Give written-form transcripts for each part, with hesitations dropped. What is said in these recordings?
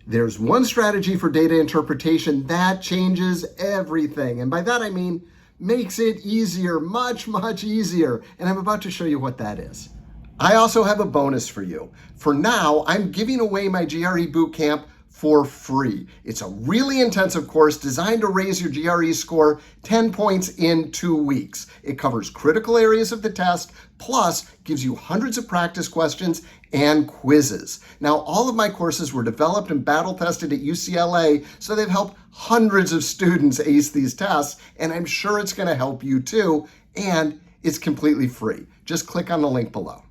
There's one strategy for data interpretation that changes everything. And by that I mean makes it easier, much, much easier. And I'm about to show you what that is. I also have a bonus for you. For now, I'm giving away my GRE bootcamp for free. It's a really intensive course designed to raise your GRE score 10 points in 2 weeks. It covers critical areas of the test, plus gives you hundreds of practice questions and quizzes. Now, all of my courses were developed and battle tested at UCLA, so they've helped hundreds of students ace these tests, and I'm sure it's going to help you too, and it's completely free. Just click on the link below.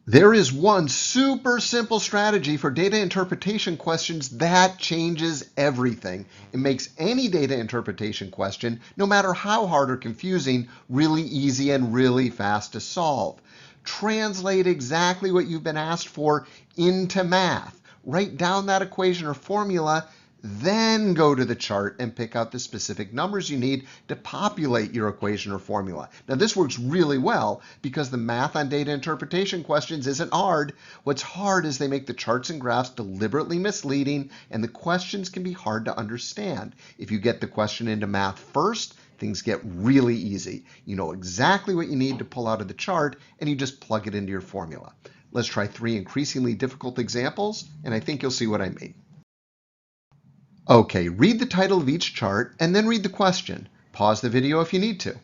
There is one super simple strategy for data interpretation questions that changes everything. It makes any data interpretation question, no matter how hard or confusing, really easy and really fast to solve. Translate exactly what you've been asked for into math. Write down that equation or formula, then go to the chart and pick out the specific numbers you need to populate your equation or formula. Now this works really well because the math on data interpretation questions isn't hard. What's hard is they make the charts and graphs deliberately misleading, and the questions can be hard to understand. If you get the question into math first, things get really easy. You know exactly what you need to pull out of the chart, and you just plug it into your formula. Let's try 3 increasingly difficult examples, and I think you'll see what I mean. Okay, read the title of each chart and then read the question. Pause the video if you need to.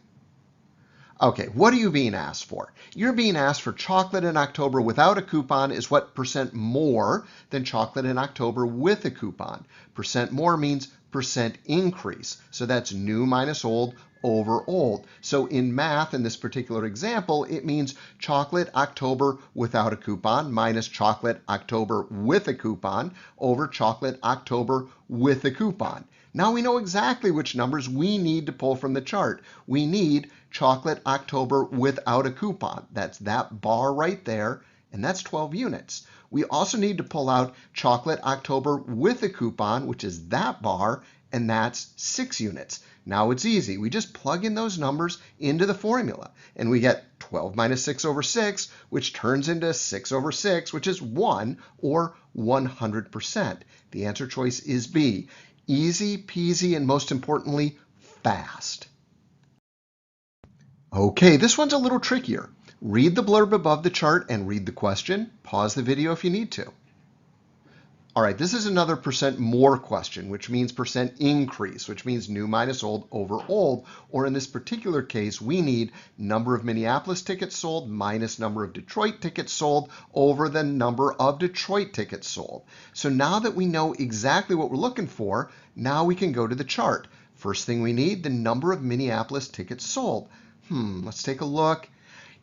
Okay, what are you being asked for? You're being asked for chocolate in October without a coupon is what percent more than chocolate in October with a coupon. Percent more means percent increase. So that's new minus old over old. So in math, in this particular example, it means chocolate October without a coupon minus chocolate October with a coupon over chocolate October with a coupon. Now we know exactly which numbers we need to pull from the chart. We need chocolate October without a coupon. That's that bar right there, and that's 12 units. We also need to pull out chocolate October with a coupon, which is that bar, and that's 6 units. Now it's easy. We just plug in those numbers into the formula, and we get 12 minus 6 over 6, which turns into 6 over 6, which is 1, or 100%. The answer choice is B. Easy peasy, and most importantly, fast. Okay, this one's a little trickier. Read the blurb above the chart and read the question. Pause the video if you need to. All right, this is another percent more question, which means percent increase, which means new minus old over old. Or in this particular case, we need number of Minneapolis tickets sold minus number of Detroit tickets sold over the number of Detroit tickets sold. So now that we know exactly what we're looking for, now we can go to the chart. First thing we need, the number of Minneapolis tickets sold. Let's take a look.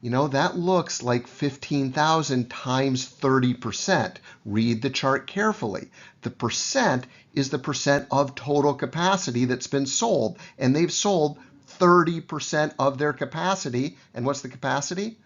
You know, that looks like 15,000 times 30%. Read the chart carefully. The percent is the percent of total capacity that's been sold, and they've sold 30% of their capacity. And what's the capacity?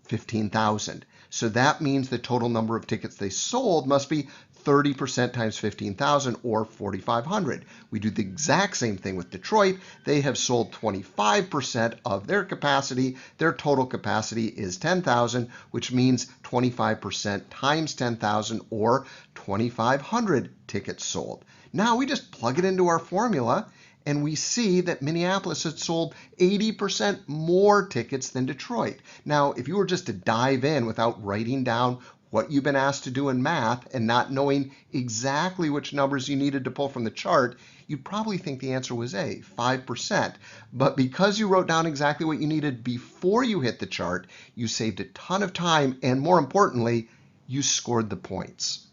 15,000. So that means the total number of tickets they sold must be 30% times 15,000, or 4,500. We do the exact same thing with Detroit. They have sold 25% of their capacity. Their total capacity is 10,000, which means 25% times 10,000, or 2,500 tickets sold. Now we just plug it into our formula, and we see that Minneapolis had sold 80% more tickets than Detroit. Now, if you were just to dive in without writing down what you've been asked to do in math and not knowing exactly which numbers you needed to pull from the chart, you'd probably think the answer was A, 5%. But because you wrote down exactly what you needed before you hit the chart, you saved a ton of time, and more importantly, you scored the points.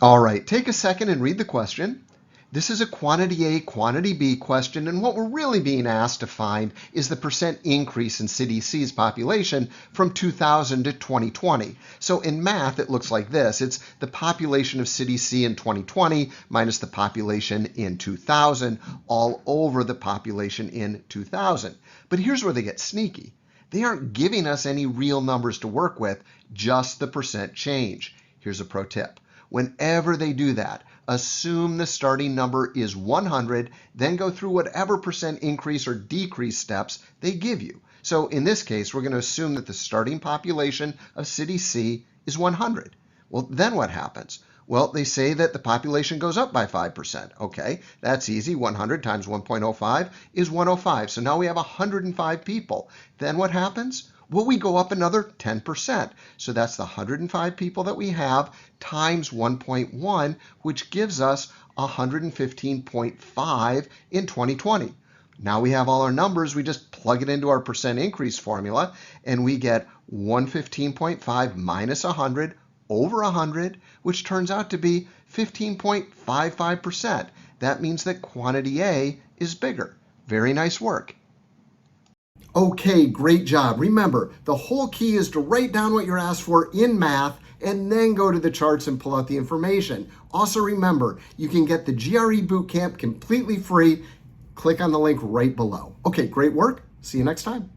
All right, take a second and read the question. This is a quantity A, quantity B question, and what we're really being asked to find is the percent increase in City C's population from 2000 to 2020. So in math, it looks like this. It's the population of City C in 2020 minus the population in 2000 all over the population in 2000. But here's where they get sneaky. They aren't giving us any real numbers to work with, just the percent change. Here's a pro tip. Whenever they do that, assume the starting number is 100, then go through whatever percent increase or decrease steps they give you. So in this case, we're going to assume that the starting population of City C is 100. Well, then what happens? Well, they say that the population goes up by 5%. Okay, that's easy. 100 times 1.05 is 105. So now we have 105 people. Then what happens? Well, we go up another 10%. So that's the 105 people that we have times 1.1, which gives us 115.5 in 2020. Now we have all our numbers. We just plug it into our percent increase formula, and we get 115.5 minus 100 over 100, which turns out to be 15.55%. That means that quantity A is bigger. Very nice work. Okay, great job. Remember, the whole key is to write down what you're asked for in math and then go to the charts and pull out the information. Also remember, you can get the GRE Bootcamp completely free. Click on the link right below. Okay, great work. See you next time.